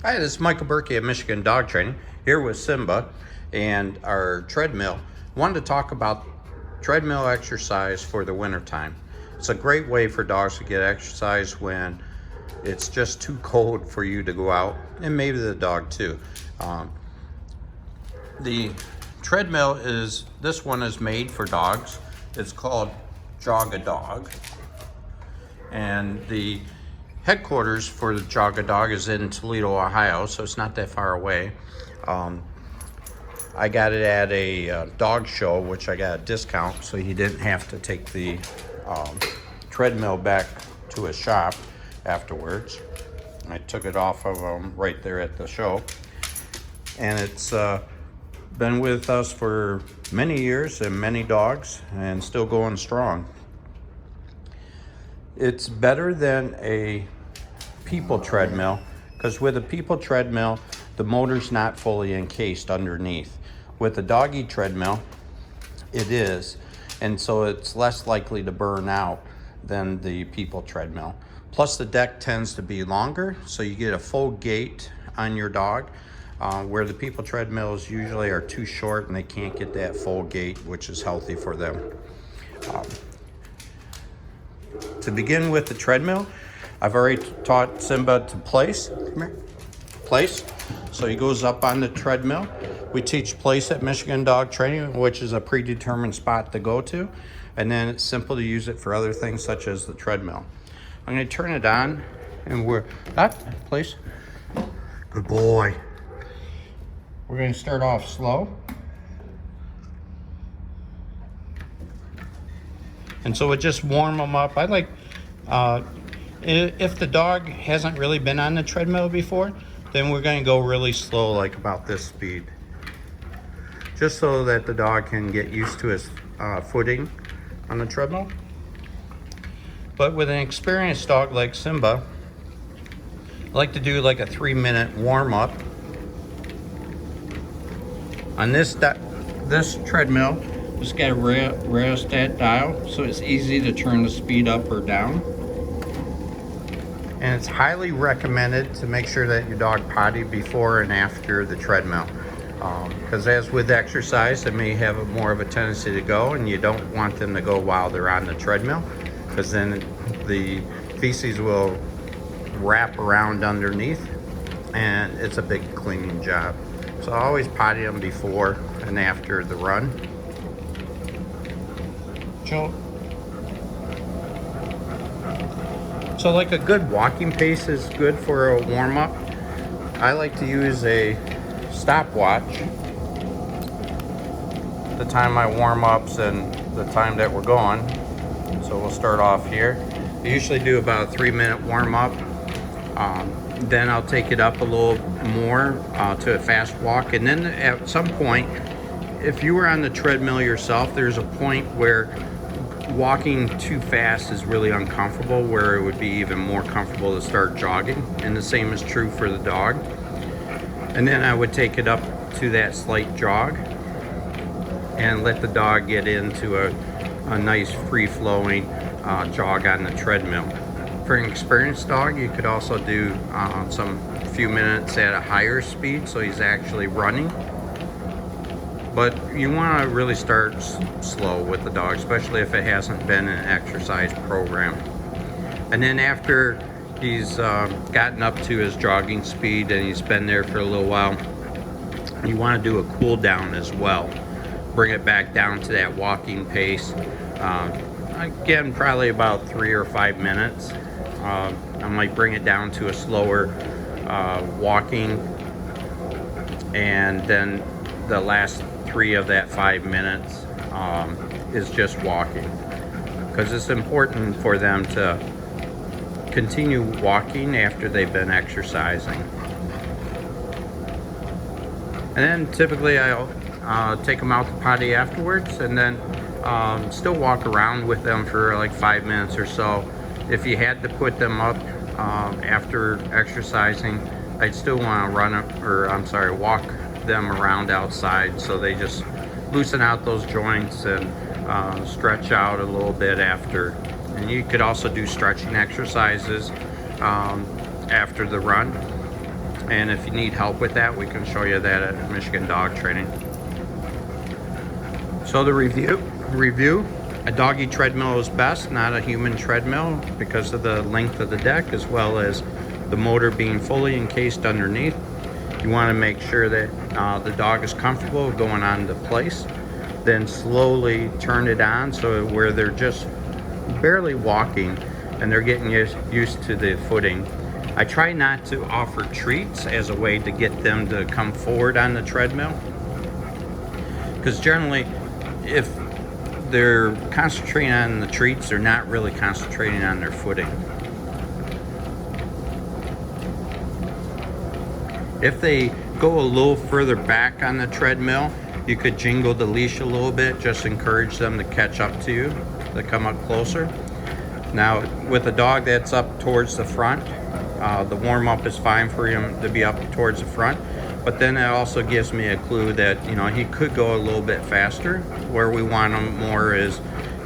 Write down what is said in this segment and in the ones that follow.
Hi, this is Michael Burkey at Michigan Dog Training, here with Simba and our treadmill. Wanted to talk about treadmill exercise for the wintertime. It's a great way for dogs to get exercise when it's just too cold for you to go out, and maybe the dog too. The treadmill this one is made for dogs. It's called Jog-A-Dog. And the headquarters for the Jog-A-Dog is in Toledo, Ohio, so it's not that far away. I got it at a dog show, which I got a discount, so he didn't have to take the treadmill back to his shop afterwards. I took it off of him right there at the show, and it's been with us for many years and many dogs, and still going strong. It's better than a people treadmill, because with a people treadmill, the motor's not fully encased underneath. With a doggy treadmill, it is, and so it's less likely to burn out than the people treadmill. Plus, the deck tends to be longer, so you get a full gait on your dog, where the people treadmills usually are too short and they can't get that full gait, which is healthy for them. To begin with the treadmill, I've already taught Simba to place. Come here. Place. So he goes up on the treadmill. We teach place at Michigan Dog Training, which is a predetermined spot to go to. And then it's simple to use it for other things such as the treadmill. I'm going to turn it on, and we're up. Place. Good boy. We're going to start off slow. And so it just warm them up. I like, if the dog hasn't really been on the treadmill before, then we're going to go really slow, like about this speed. Just so that the dog can get used to his footing on the treadmill. But with an experienced dog like Simba, I like to do like a 3-minute warm up. On this treadmill, just got a rheostat dial, so it's easy to turn the speed up or down. And it's highly recommended to make sure that your dog potty before and after the treadmill. Because as with exercise, they may have more of a tendency to go, and you don't want them to go while they're on the treadmill, because then the feces will wrap around underneath, and it's a big cleaning job. So I always potty them before and after the run. So like a good walking pace is good for a warm-up. I like to use a stopwatch, the time my warm-ups and the time that we're going. So we'll start off here. I usually do about a 3-minute warm-up. Then I'll take it up a little more to a fast walk. And then at some point, if you were on the treadmill yourself, there's a point where walking too fast is really uncomfortable, where it would be even more comfortable to start jogging, and the same is true for the dog. And then I would take it up to that slight jog and let the dog get into a nice free-flowing jog on the treadmill. For an experienced dog, you could also do some few minutes at a higher speed, so he's actually running. But you want to really start slow with the dog, especially if it hasn't been an exercise program. And then after he's gotten up to his jogging speed and he's been there for a little while, you want to do a cool down as well. Bring it back down to that walking pace. Again, probably about 3 or 5 minutes. I might bring it down to a slower walking, and then the last 3 of that 5 minutes is just walking, because it's important for them to continue walking after they've been exercising. And then typically I'll take them out to potty afterwards, and then still walk around with them for like 5 minutes or so. If you had to put them up after exercising, I'd still want to walk them around outside, so they just loosen out those joints and stretch out a little bit after. And you could also do stretching exercises after the run. And if you need help with that, we can show you that at Michigan Dog Training. So the review, a doggy treadmill is best, not a human treadmill, because of the length of the deck as well as the motor being fully encased underneath. You want to make sure that the dog is comfortable going on the place. Then slowly turn it on so where they're just barely walking and they're getting used to the footing. I try not to offer treats as a way to get them to come forward on the treadmill, because generally if they're concentrating on the treats, they're not really concentrating on their footing. If they go a little further back on the treadmill, you could jingle the leash a little bit, just encourage them to catch up to you, to come up closer. Now, with a dog that's up towards the front, the warm-up is fine for him to be up towards the front, but then it also gives me a clue that, you know, he could go a little bit faster. Where we want him more is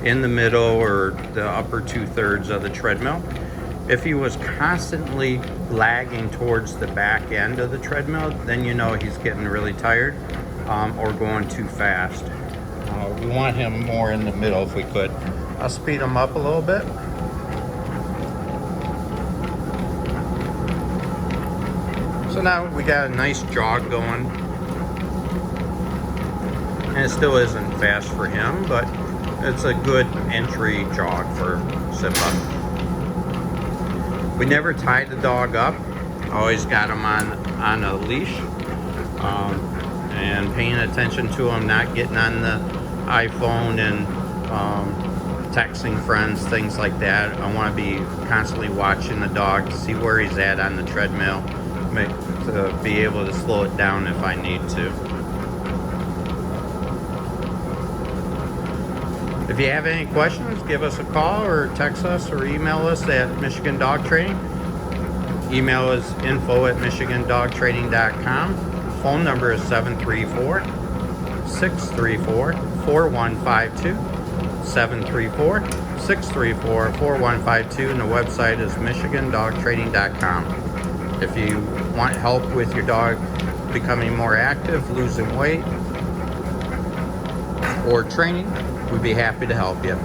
in the middle or the upper 2/3 of the treadmill. If he was constantly lagging towards the back end of the treadmill, then you know he's getting really tired or going too fast. We want him more in the middle if we could. I'll speed him up a little bit. So now we got a nice jog going. And it still isn't fast for him, but it's a good entry jog for Simba. We never tied the dog up. Always got him on a leash. And paying attention to him, not getting on the iPhone and texting friends, things like that. I want to be constantly watching the dog to see where he's at on the treadmill, to be able to slow it down if I need to. If you have any questions, give us a call or text us or email us at Michigan Dog Training. Email is info@michigandogtraining.com. Phone number is 734-634-4152. 734-634-4152, and the website is michigandogtraining.com. If you want help with your dog becoming more active, losing weight, or training, we'd be happy to help you.